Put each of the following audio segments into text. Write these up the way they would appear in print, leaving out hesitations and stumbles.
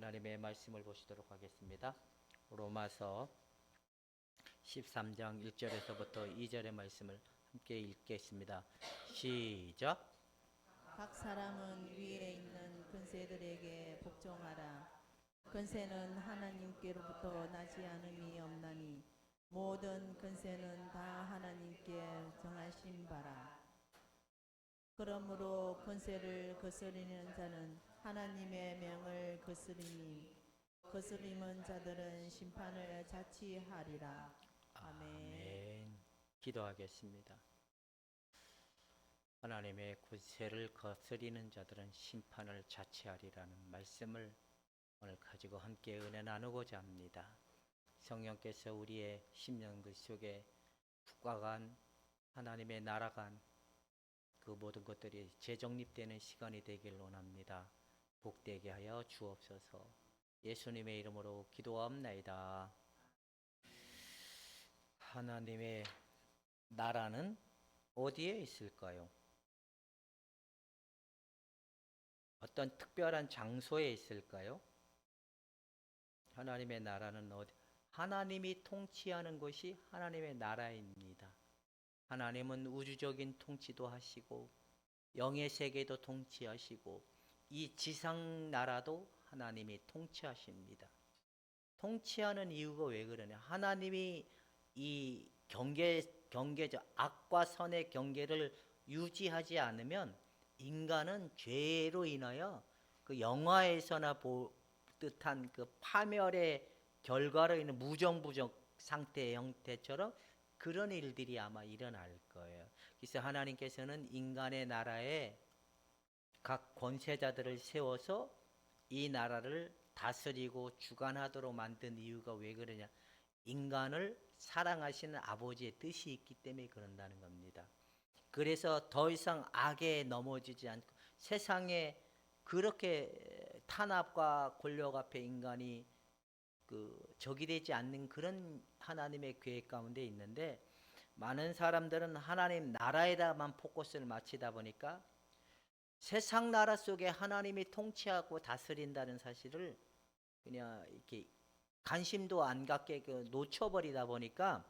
하나님의 말씀을 보시도록 하겠습니다. 로마서 13장 1절에서부터 2절의 말씀을 함께 읽겠습니다. 시작. 각 사람은 위에 있는 권세들에게 복종하라. 권세는 하나님께로부터 나지 않음이 없나니 모든 권세는 다 하나님께 정하신 바라. 그러므로 권세를 거스리는 자는 하나님의 명을 거스리니 거스리는 자들은 심판을 자취하리라. 아멘. 아멘. 기도하겠습니다. 하나님의 권세를 거스리는 자들은 심판을 자취하리라는 말씀을 오늘 가지고 함께 은혜 나누고자 합니다. 성령께서 우리의 심령 그 속에 국가간 하나님의 나라간 그 모든 것들이 재정립되는 시간이 되길 원합니다. 복되게 하여 주옵소서. 예수님의 이름으로 기도합나이다. 하나님의 나라는 어디에 있을까요? 어떤 특별한 장소에 있을까요? 하나님의 나라는 어디? 하나님이 통치하는 것이 하나님의 나라입니다. 하나님은 우주적인 통치도 하시고 영의 세계도 통치하시고 이 지상 나라도 하나님이 통치하십니다. 통치하는 이유가 왜 그러냐? 하나님이 이 경계적 악과 선의 경계를 유지하지 않으면 인간은 죄로 인하여 그 영화에서나 듯한 그 파멸의 결과로 인한 무정부적 상태의 형태처럼 그런 일들이 아마 일어날 거예요. 그래서 하나님께서는 인간의 나라에 각 권세자들을 세워서 이 나라를 다스리고 주관하도록 만든 이유가 왜 그러냐? 인간을 사랑하시는 아버지의 뜻이 있기 때문에 그런다는 겁니다. 그래서 더 이상 악에 넘어지지 않고 세상에 그렇게 탄압과 권력 앞에 인간이 적이 되지 않는 그런 하나님의 계획 가운데 있는데, 많은 사람들은 하나님 나라에다만 포커스를 맞추다 보니까 세상 나라 속에 하나님이 통치하고 다스린다는 사실을 그냥 이렇게 관심도 안 갖게 놓쳐버리다 보니까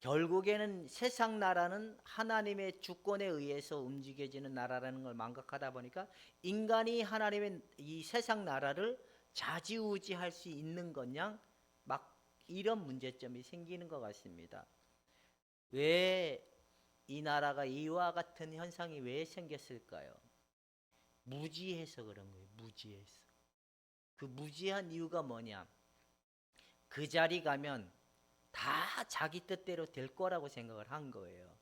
결국에는 세상 나라는 하나님의 주권에 의해서 움직여지는 나라라는 걸 망각하다 보니까 인간이 하나님의 이 세상 나라를 좌지우지할 수 있는 거냐, 막 이런 문제점이 생기는 것 같습니다. 왜 이 나라가 이와 같은 현상이 왜 생겼을까요? 무지해서 그런 거예요. 무지해서. 그 무지한 이유가 뭐냐? 그 자리 가면 다 자기 뜻대로 될 거라고 생각을 한 거예요.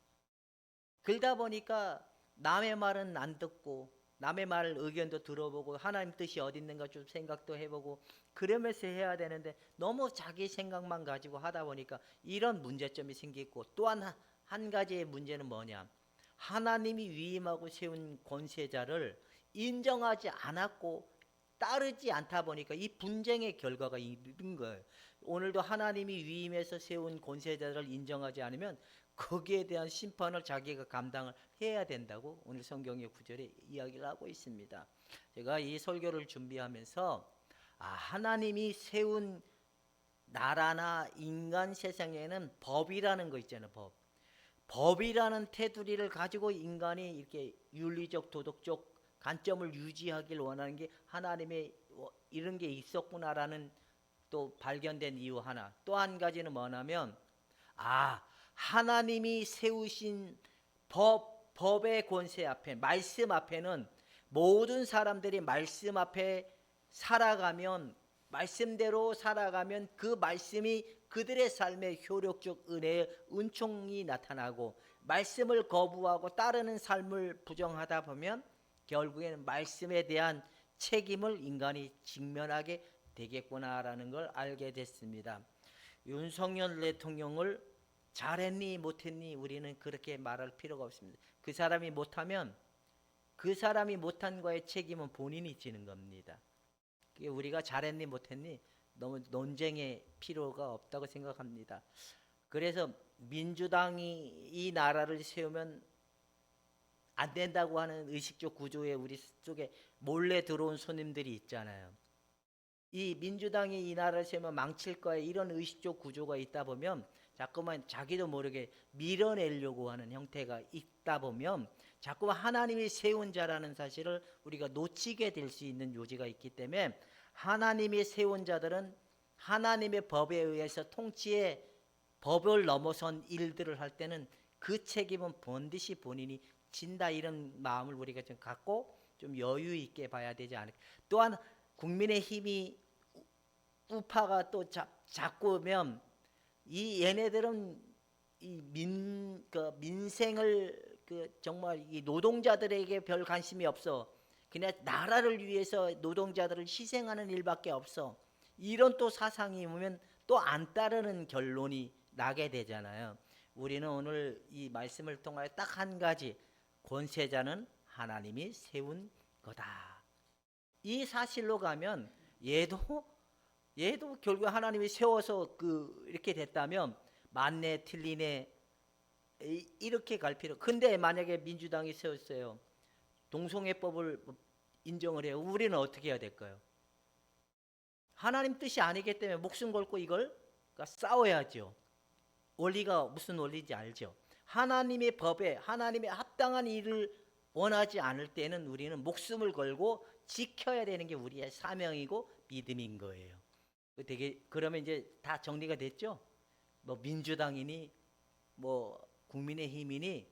그러다 보니까 남의 말은 안 듣고 남의 말 의견도 들어보고 하나님 뜻이 어디 있는가 좀 생각도 해보고 그러면서 해야 되는데 너무 자기 생각만 가지고 하다 보니까 이런 문제점이 생기고, 또한 한 가지의 문제는 뭐냐? 하나님이 위임하고 세운 권세자를 인정하지 않았고 따르지 않다 보니까 이 분쟁의 결과가 이런 거예요. 오늘도 하나님이 위임해서 세운 권세자를 인정하지 않으면 거기에 대한 심판을 자기가 감당을 해야 된다고 오늘 성경의 구절에 이야기를 하고 있습니다. 제가 이 설교를 준비하면서 하나님이 세운 나라나 인간 세상에는 법이라는 거 있잖아요. 법이라는 테두리를 가지고 인간이 이렇게 윤리적 도덕적 관점을 유지하길 원하는 게 하나님의 이런 게 있었구나라는 또 발견된 이유 하나. 또 한 가지는 뭐냐면 하나님이 세우신 법의 권세 앞에, 말씀 앞에는 모든 사람들이 말씀 앞에 살아가면, 말씀대로 살아가면 그 말씀이 그들의 삶에 효력적 은혜의 은총이 나타나고, 말씀을 거부하고 따르는 삶을 부정하다 보면 결국에는 말씀에 대한 책임을 인간이 직면하게 되겠구나라는 걸 알게 됐습니다. 윤석열 대통령을 잘했니 못했니 우리는 그렇게 말할 필요가 없습니다. 그 사람이 못하면 그 사람이 못한 거에 책임은 본인이 지는 겁니다. 우리가 잘했니 못했니 너무 논쟁의 필요가 없다고 생각합니다. 그래서 민주당이 이 나라를 세우면 안 된다고 하는 의식적 구조에 우리 속에 몰래 들어온 손님들이 있잖아요. 이 민주당이 이 나라를 세우면 망칠 거야 이런 의식적 구조가 있다 보면 자꾸만 자기도 모르게 밀어내려고 하는 형태가 있다 보면 자꾸만 하나님이 세운 자라는 사실을 우리가 놓치게 될 수 있는 요지가 있기 때문에 하나님이 세운 자들은 하나님의 법에 의해서 통치의 법을 넘어선 일들을 할 때는 그 책임은 반드시 본인이 진다 이런 마음을 우리가 좀 갖고 좀 여유 있게 봐야 되지 않을까. 또한 국민의 힘이 우파가 또 자꾸 오면 이 얘네들은 이 민생을 정말 이 노동자들에게 별 관심이 없어. 그냥 나라를 위해서 노동자들을 희생하는 일밖에 없어. 이런 또 사상이 오면 또 안 따르는 결론이 나게 되잖아요. 우리는 오늘 이 말씀을 통하여 딱 한 가지, 권세자는 하나님이 세운 거다. 이 사실로 가면 얘도 결국 하나님이 세워서 이렇게 됐다면 맞네 틀리네 이렇게 갈 필요. 근데 만약에 민주당이 세웠어요. 동성애법을 인정을 해요. 우리는 어떻게 해야 될까요? 하나님 뜻이 아니기 때문에 목숨 걸고 이걸 싸워야죠. 원리가 무슨 원리인지 알죠. 하나님의 법에 하나님의 합당한 일을 원하지 않을 때는 우리는 목숨을 걸고 지켜야 되는 게 우리의 사명이고 믿음인 거예요. 그러면 이제 다 정리가 됐죠? 뭐 민주당이니 뭐 국민의힘이니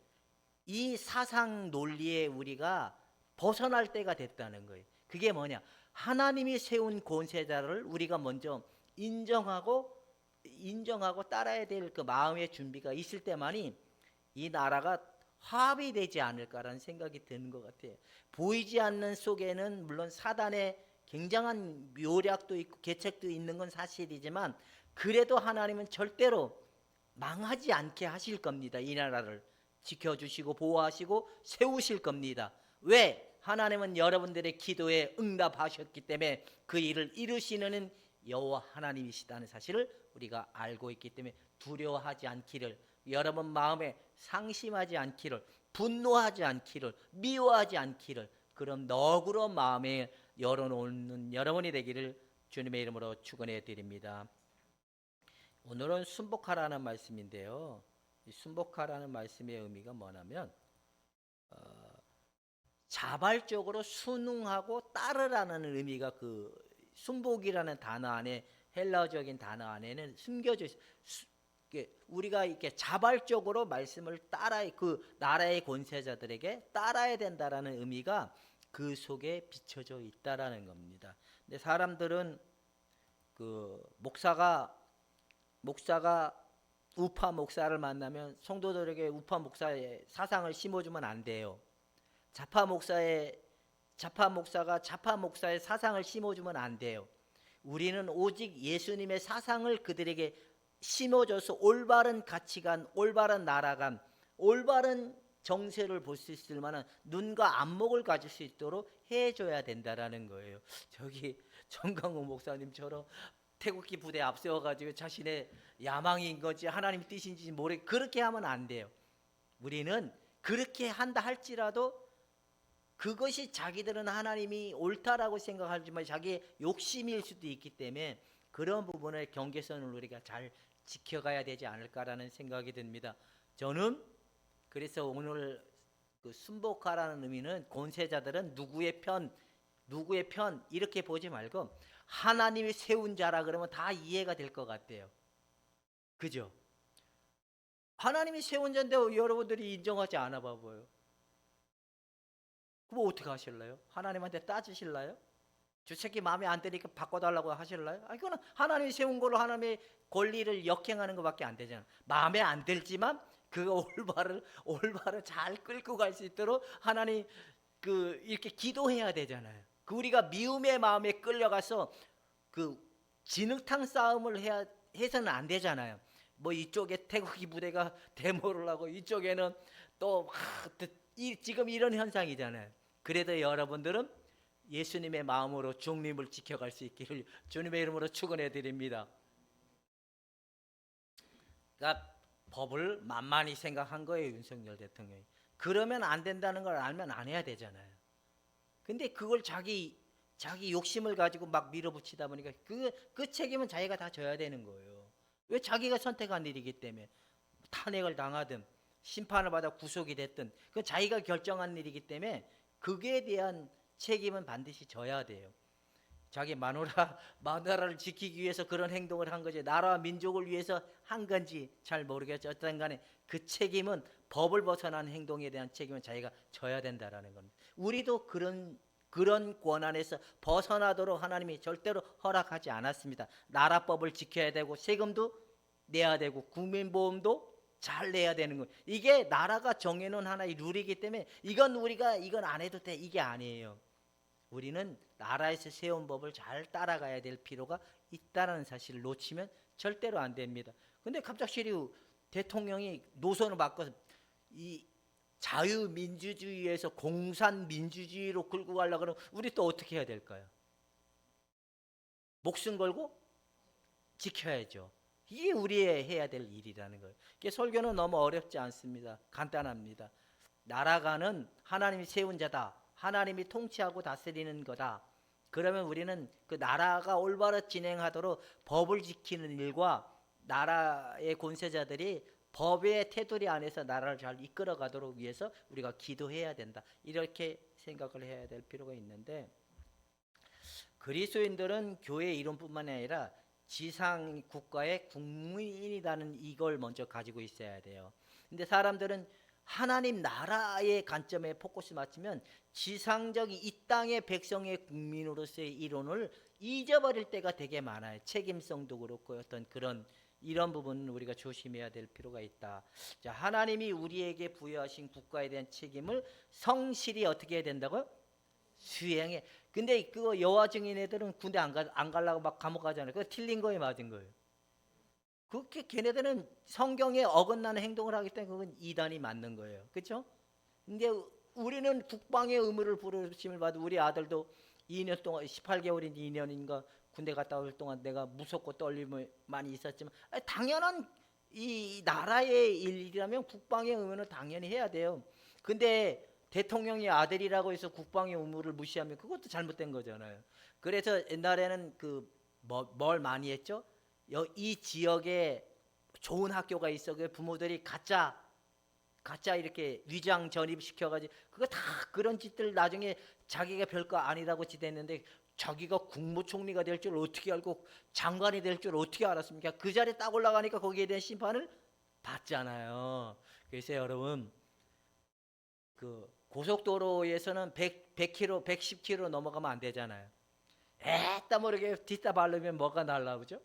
이 사상 논리에 우리가 벗어날 때가 됐다는 거예요. 그게 뭐냐? 하나님이 세운 권세자를 우리가 먼저 인정하고 따라야 될 그 마음의 준비가 있을 때만이 이 나라가 화합이 되지 않을까라는 생각이 드는 것 같아요. 보이지 않는 속에는 물론 사단의 굉장한 묘략도 있고 계책도 있는 건 사실이지만 그래도 하나님은 절대로 망하지 않게 하실 겁니다. 이 나라를 지켜주시고 보호하시고 세우실 겁니다. 왜? 하나님은 여러분들의 기도에 응답하셨기 때문에 그 일을 이루시는 여호와 하나님이시다는 사실을 우리가 알고 있기 때문에 두려워하지 않기를, 여러분 마음에 상심하지 않기를, 분노하지 않기를, 미워하지 않기를, 그런 너그러운 마음에 열어놓는 여러분이 되기를 주님의 이름으로 축원해 드립니다. 오늘은 순복하라는 말씀인데요. 이 순복하라는 말씀의 의미가 뭐냐면 자발적으로 순응하고 따르라는 의미가 그 순복이라는 단어 안에, 헬라어적인 단어 안에는 숨겨져 있어요. 우리가 이렇게 자발적으로 말씀을 따라 그 나라의 권세자들에게 따라야 된다라는 의미가 그 속에 비춰져 있다라는 겁니다. 근데 사람들은 그 목사가 우파 목사를 만나면 성도들에게 우파 목사의 사상을 심어주면 안 돼요. 좌파 목사가 좌파 목사의 사상을 심어주면 안 돼요. 우리는 오직 예수님의 사상을 그들에게 심어줘서 올바른 가치관, 올바른 나라감, 올바른 정세를 볼 수 있을 만한 눈과 안목을 가질 수 있도록 해줘야 된다라는 거예요. 저기 정강호 목사님처럼 태극기 부대 앞세워가지고 자신의 야망인 건지 하나님 뜻인지 그렇게 하면 안 돼요. 우리는 그렇게 한다 할지라도 그것이 자기들은 하나님이 옳다라고 생각하지만 자기의 욕심일 수도 있기 때문에 그런 부분의 경계선을 우리가 잘 지켜가야 되지 않을까라는 생각이 듭니다. 저는 그래서 오늘 그 순복하라는 의미는 권세자들은 누구의 편 이렇게 보지 말고 하나님이 세운 자라 그러면 다 이해가 될 것 같아요. 그죠? 하나님이 세운 자인데 여러분들이 인정하지 않아 봐봐요. 그럼 어떻게 하실래요? 하나님한테 따지실래요? 저 새끼 마음에 안 드니까 바꿔달라고 하실래요? 이거는 하나님이 세운 걸로 하나님의 권리를 역행하는 것밖에 안 되잖아. 마음에 안 들지만 그거 올바를 잘 끌고 갈 수 있도록 하나님 이렇게 기도해야 되잖아요. 우리가 미움의 마음에 끌려가서 진흙탕 싸움을 해서는 안 되잖아요. 뭐 이쪽에 태극기 부대가 데모를 하고 이쪽에는 또 지금 이런 현상이잖아요. 그래도 여러분들은 예수님의 마음으로 중림을 지켜갈 수 있기를 주님의 이름으로 축원해 드립니다. 그러니까 법을 만만히 생각한 거예요, 윤석열 대통령이. 그러면 안 된다는 걸 알면 안 해야 되잖아요. 근데 그걸 자기 자기 욕심을 가지고 막 밀어붙이다 보니까 그 책임은 자기가 다 져야 되는 거예요. 왜? 자기가 선택한 일이기 때문에. 탄핵을 당하든 심판을 받아 구속이 됐든 그 자기가 결정한 일이기 때문에 그에 대한 책임은 반드시 져야 돼요. 자기 마누라를 지키기 위해서 그런 행동을 한 거지 나라와 민족을 위해서 한 건지 잘 모르겠죠. 어쨌든 간에 그 책임은 법을 벗어난 행동에 대한 책임은 자기가 져야 된다라는 겁니다. 우리도 그런 권한에서 벗어나도록 하나님이 절대로 허락하지 않았습니다. 나라법을 지켜야 되고 세금도 내야 되고 국민보험도 잘 내야 되는 거예요. 이게 나라가 정해놓은 하나의 룰이기 때문에 이건 안 해도 돼 이게 아니에요. 우리는 나라에서 세운 법을 잘 따라가야 될 필요가 있다는 사실을 놓치면 절대로 안 됩니다. 근데 갑작스레 대통령이 노선을 바꿔서 이 자유민주주의에서 공산민주주의로 끌고 가려고 그러면 우리 또 어떻게 해야 될까요? 목숨 걸고 지켜야죠. 이게 우리의 해야 될 일이라는 거예요. 이게 설교는 너무 어렵지 않습니다. 간단합니다. 나라가는 하나님이 세운 자다. 하나님이 통치하고 다스리는 거다. 그러면 우리는 그 나라가 올바로 진행하도록 법을 지키는 일과 나라의 권세자들이 법의 테두리 안에서 나라를 잘 이끌어가도록 위해서 우리가 기도해야 된다. 이렇게 생각을 해야 될 필요가 있는데 그리스도인들은 교회의 이론뿐만 아니라 지상 국가의 국민이라는 이걸 먼저 가지고 있어야 돼요. 근데 사람들은 하나님 나라의 관점에 포커스 맞추면 지상적인 이 땅의 백성의 국민으로서의 이론을 잊어버릴 때가 되게 많아요. 책임성도 그렇고 어떤 이런 부분은 우리가 조심해야 될 필요가 있다. 자, 하나님이 우리에게 부여하신 국가에 대한 책임을 성실히 어떻게 해야 된다고요? 수행해. 근데 그거 여호와 증인 애들은 군대 안 가려고 막 감옥 가잖아요. 그거 틀린 거에 맞은 거예요. 그렇게 걔네들은 성경에 어긋나는 행동을 하기 때문에 그건 이단이 맞는 거예요. 그렇죠? 근데 우리는 국방의 의무를 부르심을 받은 우리 아들도 2년 동안 18개월인 2년인가 군대 갔다 올 동안 내가 무섭고 떨림이 많이 있었지만 당연한 이 나라의 일이라면 국방의 의무는 당연히 해야 돼요. 근데 대통령이 아들이라고 해서 국방의 의무를 무시하면 그것도 잘못된 거잖아요. 그래서 옛날에는 뭘 많이 했죠? 이 지역에 좋은 학교가 있어. 그 부모들이 가짜 이렇게 위장 전입시켜가지고 그거 다 그런 짓들 나중에 자기가 별거 아니라고 지냈는데 자기가 국무총리가 될 줄 어떻게 알고 장관이 될 줄 어떻게 알았습니까? 그 자리에 딱 올라가니까 거기에 대한 심판을 받잖아요. 그래서 여러분 그 고속도로에서는 100km, 110km 넘어가면 안 되잖아요. 에따 모르게 뒷다 바르면 뭐가 날라오죠?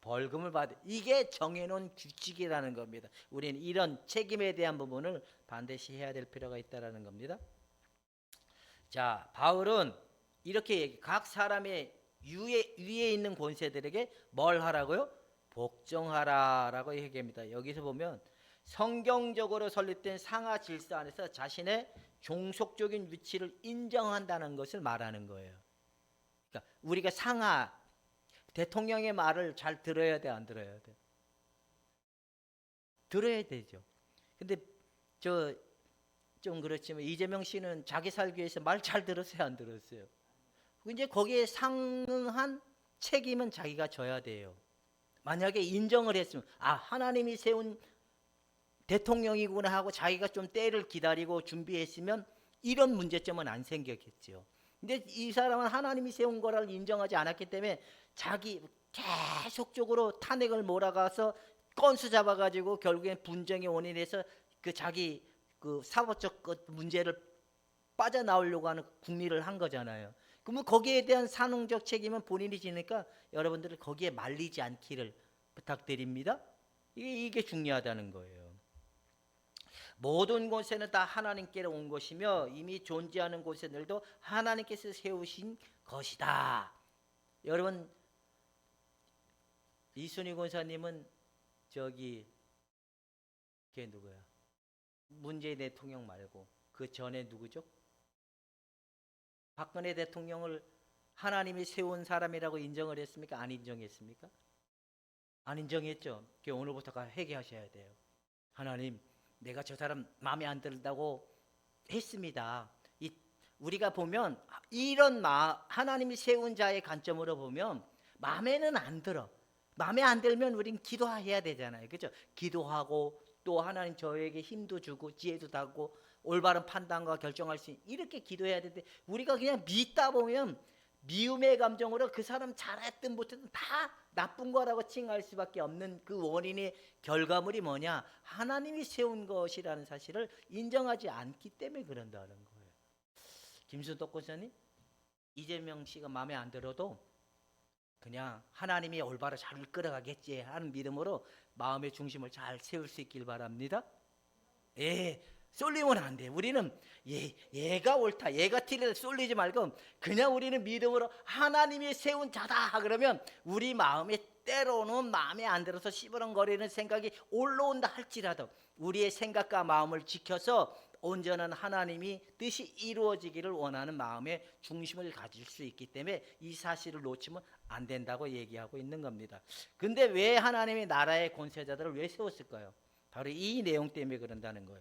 벌금을 받아. 이게 정해놓은 규칙이라는 겁니다. 우리는 이런 책임에 대한 부분을 반드시 해야 될 필요가 있다는 겁니다. 자, 바울은 이렇게 각 사람의 위에 있는 권세들에게 뭘 하라고요? 복종하라라고 얘기합니다. 여기서 보면 성경적으로 설립된 상하 질서 안에서 자신의 종속적인 위치를 인정한다는 것을 말하는 거예요. 그러니까 우리가 대통령의 말을 잘 들어야 돼, 안 들어야 돼? 들어야 되죠. 근데 좀 그렇지만 이재명 씨는 자기 살기 위해서 말 잘 들었어요, 안 들었어요? 이제 거기에 상응한 책임은 자기가 져야 돼요. 만약에 인정을 했으면 하나님이 세운 대통령이구나 하고 자기가 좀 때를 기다리고 준비했으면 이런 문제점은 안 생겼겠죠. 근데 이 사람은 하나님이 세운 거를 인정하지 않았기 때문에 자기 계속적으로 탄핵을 몰아가서 건수 잡아가지고 결국엔 분쟁의 원인에서 자기 사법적 문제를 빠져나오려고 하는 국리를 한 거잖아요. 그러면 거기에 대한 산응적 책임은 본인이 지니까 여러분들은 거기에 말리지 않기를 부탁드립니다. 이게 중요하다는 거예요. 모든 곳에는 다 하나님께로 온 것이며 이미 존재하는 곳들도 하나님께서 세우신 것이다. 여러분 이순희 권사님은 걔 누구야? 문재인 대통령 말고 그 전에 누구죠? 박근혜 대통령을 하나님이 세운 사람이라고 인정을 했습니까? 안 인정했습니까? 안 인정했죠. 오늘부터 회개하셔야 돼요. 하나님, 내가 저 사람 마음에 안 든다고 했습니다. 우리가 보면 하나님이 세운 자의 관점으로 보면 마음에는 안 들어. 마음에 안 들면 우린 기도해야 되잖아요. 그렇죠? 기도하고 또 하나님 저에게 힘도 주고 지혜도 달고 올바른 판단과 결정할 수 있는 이렇게 기도해야 되는데 우리가 그냥 믿다 보면 미움의 감정으로 그 사람 잘했든 못했든 다 나쁜 거라고 칭할 수밖에 없는 그 원인의 결과물이 뭐냐? 하나님이 세운 것이라는 사실을 인정하지 않기 때문에 그런다는 거예요. 김수덕 권사님, 이재명 씨가 마음에 안 들어도 그냥 하나님이 올바로 잘 이끌어가겠지 하는 믿음으로 마음의 중심을 잘 세울 수 있길 바랍니다. 예, 쏠리면 안 돼. 우리는 얘가 옳다, 얘가 틀리다 쏠리지 말고 그냥 우리는 믿음으로 하나님이 세운 자다 그러면 우리 마음에 때로는 마음에 안 들어서 시부렁거리는 생각이 올라온다 할지라도 우리의 생각과 마음을 지켜서 온전한 하나님이 뜻이 이루어지기를 원하는 마음의 중심을 가질 수 있기 때문에 이 사실을 놓치면 안 된다고 얘기하고 있는 겁니다. 근데 왜 하나님이 나라의 권세자들을 왜 세웠을까요? 바로 이 내용 때문에 그런다는 거예요.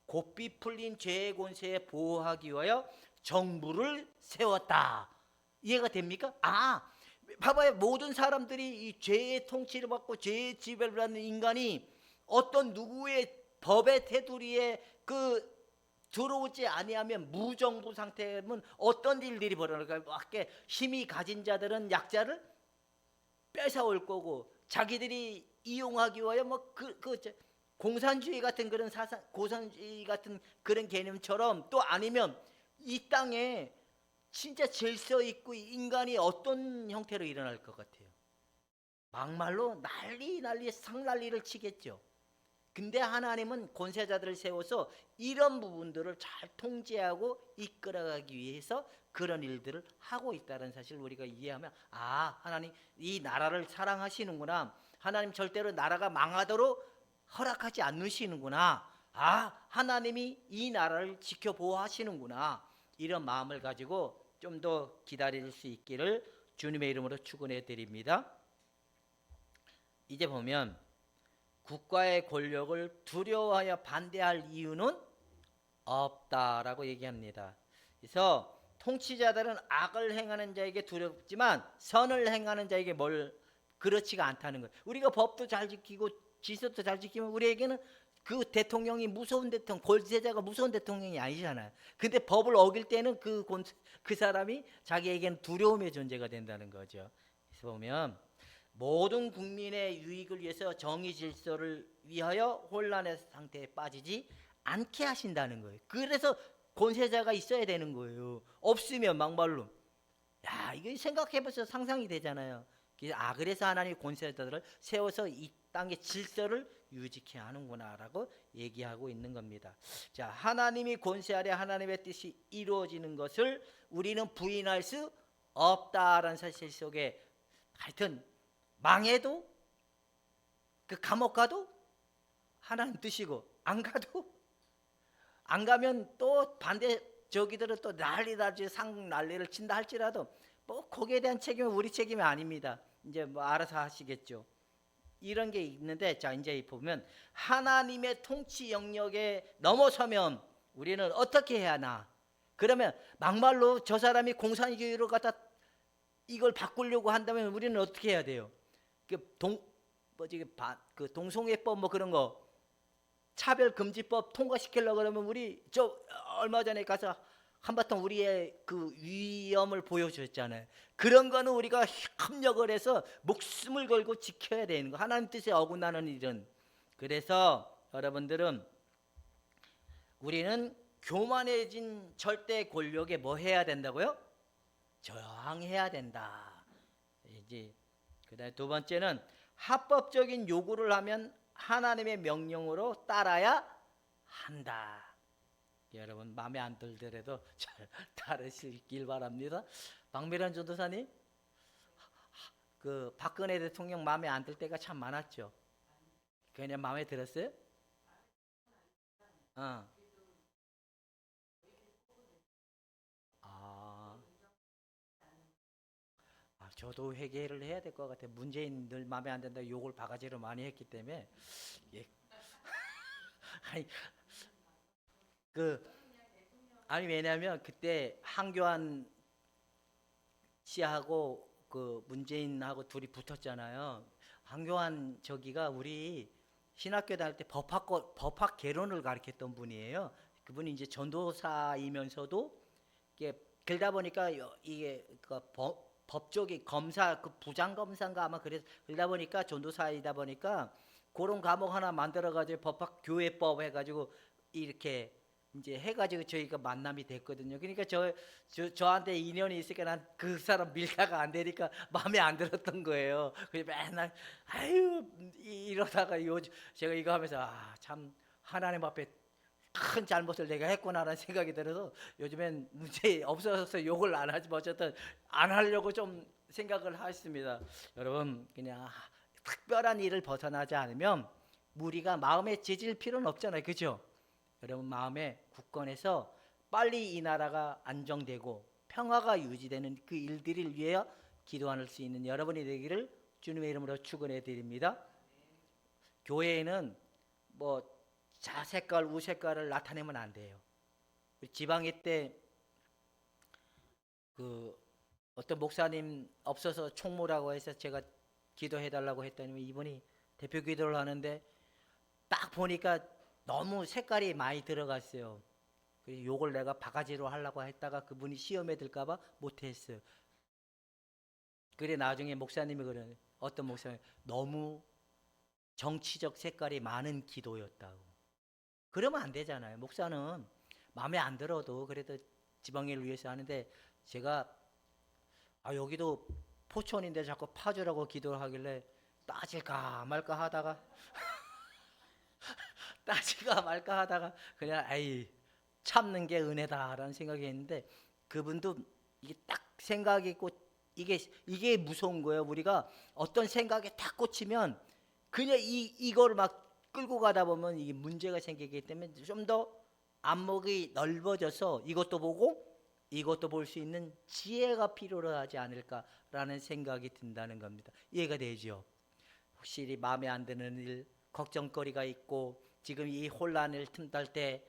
곱비 풀린 죄의 권세에 보호하기 위하여 정부를 세웠다. 이해가 됩니까? 봐봐요. 모든 사람들이 이 죄의 통치를 받고 죄의 지배를 받는 인간이 어떤 누구의 법의 테두리에 들어오지 아니하면 무정부 상태면 어떤 일들이 벌어질까요? 밖에 힘이 가진 자들은 약자를 뺏어올 거고 자기들이 이용하기 위하여 공산주의 같은 그런 사상, 고산주의 같은 그런 개념처럼 또 아니면 이 땅에 진짜 질서 있고 인간이 어떤 형태로 일어날 것 같아요? 막말로 난리 상난리를 치겠죠. 근데 하나님은 권세자들을 세워서 이런 부분들을 잘 통제하고 이끌어가기 위해서 그런 일들을 하고 있다는 사실을 우리가 이해하면 하나님 이 나라를 사랑하시는구나. 하나님 절대로 나라가 망하도록 허락하지 않으시는구나. 하나님이 이 나라를 지켜 보호하시는구나. 이런 마음을 가지고 좀 더 기다릴 수 있기를 주님의 이름으로 축원해 드립니다. 이제 보면 국가의 권력을 두려워하여 반대할 이유는 없다라고 얘기합니다. 그래서 통치자들은 악을 행하는 자에게 두렵지만 선을 행하는 자에게 그렇지가 않다는 거예요. 우리가 법도 잘 지키고 질서도 잘 지키면 우리에게는 그 대통령이 무서운 대통령, 권세자가 무서운 대통령이 아니잖아요. 근데 법을 어길 때는 그 사람이 자기에게는 두려움의 존재가 된다는 거죠. 그래서 보면 모든 국민의 유익을 위해서 정의 질서를 위하여 혼란의 상태에 빠지지 않게 하신다는 거예요. 그래서 권세자가 있어야 되는 거예요. 없으면 막말로 이거 생각해보셔서 상상이 되잖아요. 그래서 하나님이 권세자들을 세워서 이 땅의 질서를 유지케 하는구나라고 얘기하고 있는 겁니다. 자, 하나님이 권세하려 하나님의 뜻이 이루어지는 것을 우리는 부인할 수 없다라는 사실 속에 하여튼 망해도 감옥 가도 하나님 뜻이고 안 가면 또 반대 저기들은 또 난리를 친다 할지라도 거기에 대한 책임은 우리 책임이 아닙니다. 이제 알아서 하시겠죠. 이런 게 있는데 자 이제 보면 하나님의 통치 영역에 넘어서면 우리는 어떻게 해야 하나? 그러면 막말로 저 사람이 공산주의로 갖다 이걸 바꾸려고 한다면 우리는 어떻게 해야 돼요? 동성애법 그런 거 차별금지법 통과시키려고 그러면 우리 얼마 전에 가서 한바탕 우리의 그 위엄을 보여줬잖아요. 그런 거는 우리가 협력을 해서 목숨을 걸고 지켜야 되는 거. 하나님 뜻에 어긋나는 일은. 그래서 여러분들은 우리는 교만해진 절대 권력에 뭐 해야 된다고요? 저항해야 된다. 이제 그다음에 두 번째는 합법적인 요구를 하면 하나님의 명령으로 따라야 한다. 여러분 마음에 안 들더라도 잘 따르시길 바랍니다. 박미란 전도사님, 박근혜 대통령 마음에 안 들 때가 참 많았죠. 그냥 마음에 들었어요? 저도 회개를 해야 될 것 같아요. 문재인 늘 마음에 안 든다 욕을 바가지로 많이 했기 때문에 아니 아니 왜냐하면 그때 한교안 씨하고 그 문재인하고 둘이 붙었잖아요. 한교안 저기가 우리 신학교 다닐 때 법학 개론을 가르쳤던 분이에요. 그분이 이제 전도사이면서도 이게 그러다 보니까 이게 그 법조계 검사 그 부장 검사인가 아마 그래서 그러다 보니까 전도사이다 보니까 그런 과목 하나 만들어 가지고 법학 교회법 해 가지고 이렇게 이제 해가지고 저희가 만남이 됐거든요. 그러니까 저한테 인연이 있으니까 난 그 사람 밀다가 안 되니까 마음에 안 들었던 거예요. 그래서 맨날 아유 이러다가 제가 이거 하면서 참 하나님 앞에 큰 잘못을 내가 했구나라는 생각이 들어서 요즘엔 문제 없어서 욕을 안 하지만 어쨌든 안 하려고 좀 생각을 했습니다. 여러분 그냥 특별한 일을 벗어나지 않으면 무리가 마음에 찢을 필요는 없잖아요. 그죠? 여러분 마음에 굳건해서 빨리 이 나라가 안정되고 평화가 유지되는 그 일들을 위해 기도할 수 있는 여러분이 되기를 주님의 이름으로 축원해 드립니다. 교회에는 뭐 자색깔 우색깔을 나타내면 안 돼요. 지방회 때 그 어떤 목사님 없어서 총무라고 해서 제가 기도해 달라고 했더니 이분이 대표 기도를 하는데 딱 보니까 너무 색깔이 많이 들어갔어요. 그래서 욕을 내가 바가지로 하려고 했다가 그분이 시험에 들까봐 못했어요. 그래 나중에 목사님이 그러네. 어떤 목사님 너무 정치적 색깔이 많은 기도였다고. 그러면 안 되잖아요. 목사는 마음에 안 들어도 그래도 지방일을 위해서 하는데 제가 여기도 포천인데 자꾸 파주라고 기도를 하길래 따질까 말까 하다가 따질까 말까 하다가 그냥 참는 게 은혜다라는 생각이 했는데 그분도 이게 딱 생각이 있고 이게 무서운 거예요. 우리가 어떤 생각에 딱 꽂히면 그냥 이거를 막 끌고 가다 보면 이게 문제가 생기기 때문에 좀 더 안목이 넓어져서 이것도 보고 이것도 볼 수 있는 지혜가 필요하지 않을까라는 생각이 든다는 겁니다. 이해가 되죠? 확실히 마음에 안 드는 일, 걱정거리가 있고 지금 이 혼란을 틈탈 때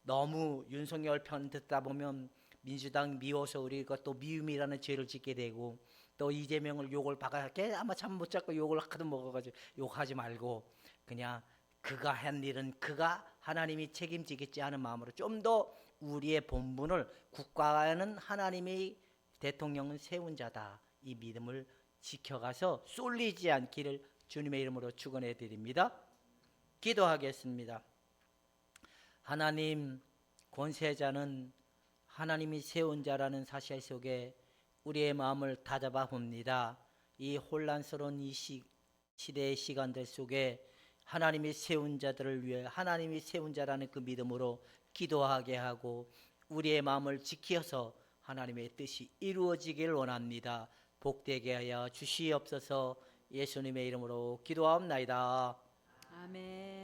너무 윤석열 편 듣다 보면 민주당 미워서 우리가 또 미움이라는 죄를 짓게 되고 또 이재명을 욕을 걔 아마 잠 못 잡고 욕을 하도 먹어가지고 욕하지 말고 그냥 그가 한 일은 그가 하나님이 책임지겠지 하는 마음으로 좀 더 우리의 본분을 국가는 하나님이 대통령은 세운 자다 이 믿음을 지켜가서 쏠리지 않기를 주님의 이름으로 축원해 드립니다. 기도하겠습니다. 하나님 권세자는 하나님이 세운 자라는 사실 속에 우리의 마음을 다잡아 봅니다. 이 혼란스러운 이 시대의 시간들 속에 하나님이 세운 자들을 위해 하나님이 세운 자라는 그 믿음으로 기도하게 하고 우리의 마음을 지켜서 하나님의 뜻이 이루어지길 원합니다. 복되게 하여 주시옵소서. 예수님의 이름으로 기도하옵나이다. 아멘.